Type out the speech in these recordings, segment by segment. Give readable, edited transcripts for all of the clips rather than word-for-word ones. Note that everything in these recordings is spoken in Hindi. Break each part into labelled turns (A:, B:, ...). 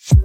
A: Good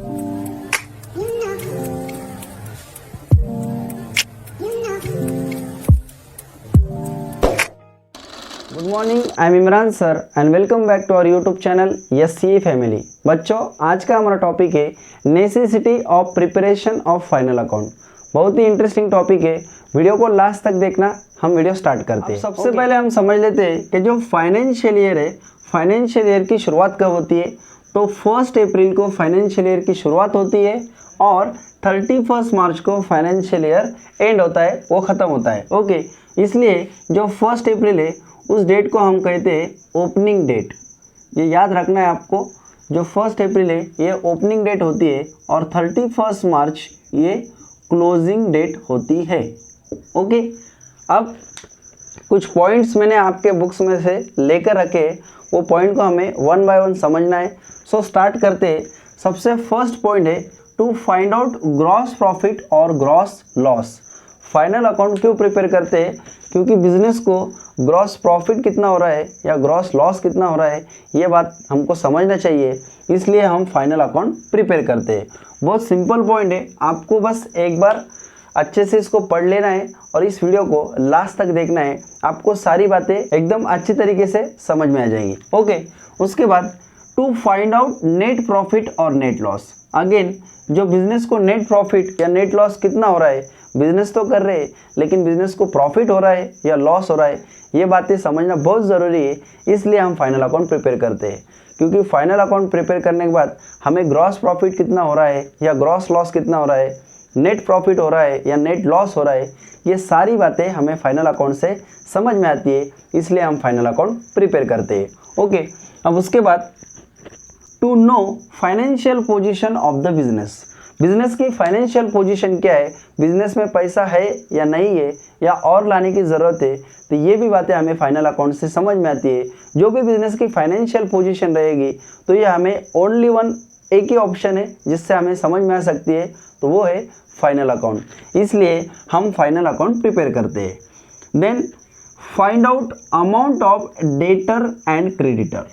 A: morning, I am Imran sir and welcome back to our YouTube channel SCA family. बच्चों, आज का हमारा टॉपिक है necessity of preparation of final account. बहुत ही इंटरेस्टिंग टॉपिक है, वीडियो को लास्ट तक देखना। हम वीडियो स्टार्ट करते हैं। सबसे पहले हम समझ लेते हैं कि जो फाइनेंशियल ईयर है, फाइनेंशियल ईयर की शुरुआत कब होती है। तो 1 अप्रैल को फाइनेंशियल ईयर की शुरुआत होती है और 31 मार्च को फाइनेंशियल ईयर एंड होता है, वो ख़त्म होता है। ओके, इसलिए जो 1 अप्रैल है उस डेट को हम कहते हैं ओपनिंग डेट। ये याद रखना है आपको, जो 1 अप्रैल है ये ओपनिंग डेट होती है और 31 मार्च ये क्लोजिंग डेट होती है। ओके, अब कुछ पॉइंट्स मैंने आपके बुक्स में से लेकर रखे, वो पॉइंट को हमें वन बाय वन समझना है। सो स्टार्ट करते हैं। सबसे फर्स्ट पॉइंट है to find out gross profit और ग्रॉस लॉस। फाइनल अकाउंट क्यों प्रिपेयर करते हैं? क्योंकि बिजनेस को ग्रॉस प्रॉफिट कितना हो रहा है या ग्रॉस लॉस कितना हो रहा है, ये बात हमको समझना चाहिए, इसलिए हम फाइनल अकाउंट प्रिपेयर करते हैं। बहुत सिंपल पॉइंट है, आपको बस एक बार अच्छे से इसको पढ़ लेना है और इस वीडियो को लास्ट तक देखना है। आपको सारी बातें एकदम अच्छी तरीके से समझ में आ जाएंगी। ओके, उसके बाद to find out net profit और नेट लॉस। अगेन, जो बिजनेस को नेट प्रॉफिट या नेट लॉस कितना हो रहा है, बिजनेस तो कर रहे हैं लेकिन बिजनेस को प्रॉफिट हो रहा है या लॉस हो रहा है, ये बातें समझना बहुत ज़रूरी है। इसलिए हम फाइनल अकाउंट प्रिपेयर करते हैं, क्योंकि फाइनल अकाउंट प्रिपेयर करने के बाद हमें ग्रॉस प्रॉफिट कितना हो रहा है या ग्रॉस लॉस कितना हो रहा है, नेट प्रॉफिट हो रहा है या नेट लॉस हो रहा है, ये सारी बातें हमें फाइनल अकाउंट से समझ में आती है, इसलिए हम फाइनल अकाउंट प्रिपेयर करते हैं। ओके, अब उसके बाद to know financial position of the business. Business की फाइनेंशियल पोजीशन क्या है, बिजनेस में पैसा है या नहीं है या और लाने की ज़रूरत है, तो ये भी बातें हमें फाइनल अकाउंट से समझ में आती है। जो भी बिजनेस की फाइनेंशियल पोजीशन रहेगी तो ये हमें ओनली वन एक ही ऑप्शन है जिससे हमें समझ में आ सकती है, तो वो है फाइनल अकाउंट। इसलिए हम फाइनल अकाउंट प्रिपेयर करते हैं। Then find out amount of debtor and creditor.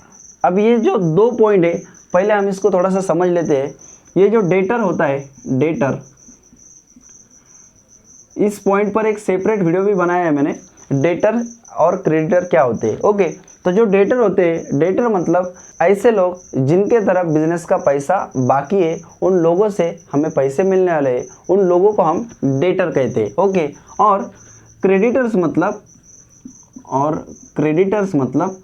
A: अब ये जो दो पॉइंट है, पहले हम इसको थोड़ा सा समझ लेते हैं। ये जो डेटर होता है, डेटर, इस पॉइंट पर एक सेपरेट वीडियो भी बनाया है मैंने, डेटर और क्रेडिटर क्या होते हैं। ओके, तो जो डेटर होते हैं, डेटर मतलब ऐसे लोग जिनके तरफ बिजनेस का पैसा बाकी है, उन लोगों से हमें पैसे मिलने वाले हैं, उन लोगों को हम डेटर कहते हैं। ओके, और क्रेडिटर्स मतलब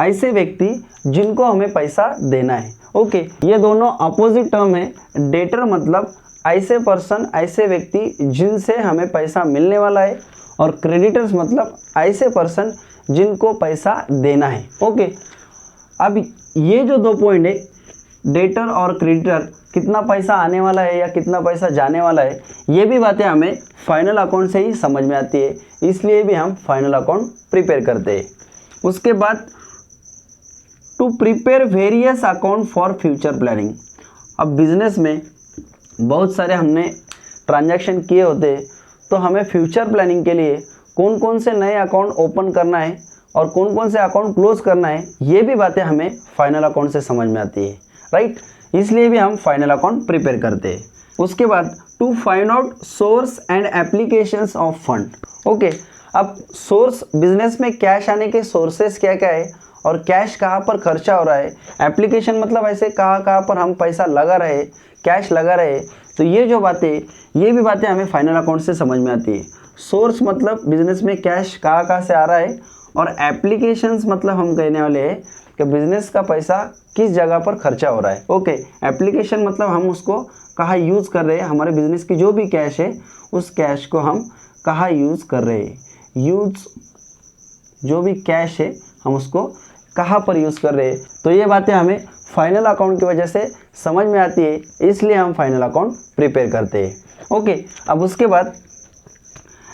A: ऐसे व्यक्ति जिनको हमें पैसा देना है। ओके, ये दोनों अपोजिट टर्म है। डेटर मतलब ऐसे पर्सन, ऐसे व्यक्ति जिनसे हमें पैसा मिलने वाला है, और क्रेडिटर्स मतलब ऐसे पर्सन जिनको पैसा देना है। ओके, अब ये जो दो पॉइंट है, डेटर और क्रेडिटर, कितना पैसा आने वाला है या कितना पैसा जाने वाला है, ये भी बातें हमें फाइनल अकाउंट से ही समझ में आती है, इसलिए भी हम फाइनल अकाउंट प्रिपेयर करते हैं। उसके बाद to prepare various account for future planning. अब बिजनेस में बहुत सारे हमने ट्रांजैक्शन किए होते हैं, तो हमें फ्यूचर प्लानिंग के लिए कौन कौन से नए अकाउंट ओपन करना है और कौन कौन से अकाउंट क्लोज करना है, ये भी बातें हमें फाइनल अकाउंट से समझ में आती है, राइट। इसलिए भी हम फाइनल अकाउंट प्रिपेयर करते हैं। उसके बाद to find out source and applications of fund. Okay, अब सोर्स, बिजनेस में कैश आने के सोर्सेस क्या क्या है और कैश कहाँ पर खर्चा हो रहा है, एप्लीकेशन मतलब ऐसे कहाँ कहाँ पर हम पैसा लगा रहे, कैश लगा रहे, तो ये जो बातें, ये भी बातें हमें फाइनल अकाउंट से समझ में आती है। सोर्स मतलब बिजनेस में कैश कहाँ कहाँ से आ रहा है, और एप्लीकेशंस मतलब हम कहने वाले हैं कि बिजनेस का पैसा किस जगह पर खर्चा हो रहा है। ओके, एप्लीकेशन मतलब हम उसको कहाँ यूज़ कर रहे हैं, हमारे बिजनेस की जो भी कैश है उस कैश को हम कहाँ यूज़ कर रहे हैं, जो भी कैश है हम उसको कहाँ पर यूज़ कर रहे हैं, तो ये बातें हमें फाइनल अकाउंट की वजह से समझ में आती है, इसलिए हम फाइनल अकाउंट प्रिपेयर करते हैं। ओके, अब उसके बाद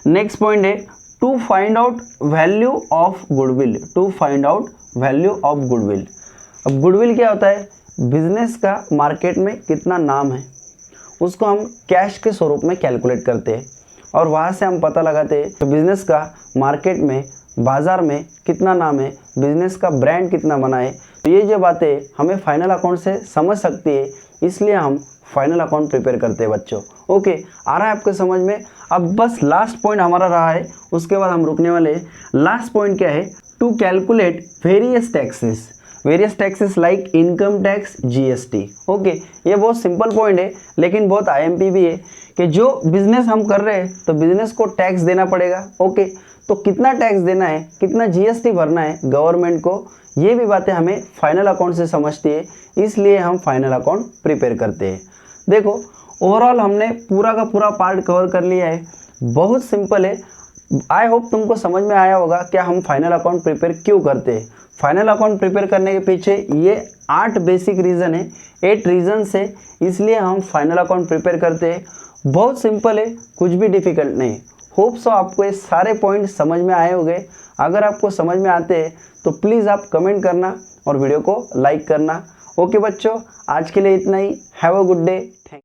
A: नेक्स्ट पॉइंट है to find out value of goodwill. To find out value of goodwill. अब गुडविल क्या होता है, बिजनेस का मार्केट में कितना नाम है, उसको हम कैश के स्वरूप में कैलकुलेट करते हैं और वहाँ से हम पता लगाते हैं कि बिजनेस का मार्केट में, बाज़ार में कितना नाम है, बिजनेस का ब्रांड कितना बना है, तो ये जो बातें हमें फाइनल अकाउंट से समझ सकती है, इसलिए हम फाइनल अकाउंट प्रिपेयर करते हैं बच्चों। ओके, आ रहा है आपके समझ में। अब बस लास्ट पॉइंट हमारा रहा है, उसके बाद हम रुकने वाले हैं। लास्ट पॉइंट क्या है? To calculate various taxes like income tax, GST. Okay, ये बहुत सिंपल पॉइंट है लेकिन बहुत आईएमपी भी है कि जो बिजनेस हम कर रहे हैं तो बिजनेस को टैक्स देना पड़ेगा। ओके, तो कितना टैक्स देना है, कितना जीएसटी भरना है गवर्नमेंट को, ये भी बातें हमें फाइनल अकाउंट से समझती है, इसलिए हम फाइनल अकाउंट प्रिपेयर करते हैं। देखो, ओवरऑल हमने पूरा का पूरा पार्ट कवर कर लिया है, बहुत सिंपल है। आई होप तुमको समझ में आया होगा क्या हम फाइनल अकाउंट प्रिपेयर क्यों करते हैं। फाइनल अकाउंट प्रिपेयर करने के पीछे ये 8 बेसिक रीज़न है, 8 रीजन्स है, इसलिए हम फाइनल अकाउंट प्रिपेयर करते हैं। बहुत सिंपल है, कुछ भी डिफिकल्ट नहीं। होप सो आपको ये सारे पॉइंट समझ में आए होंगे। अगर आपको समझ में आते हैं तो प्लीज़ आप कमेंट करना और वीडियो को लाइक करना। ओके बच्चों, आज के लिए इतना ही। Have a good day. Thank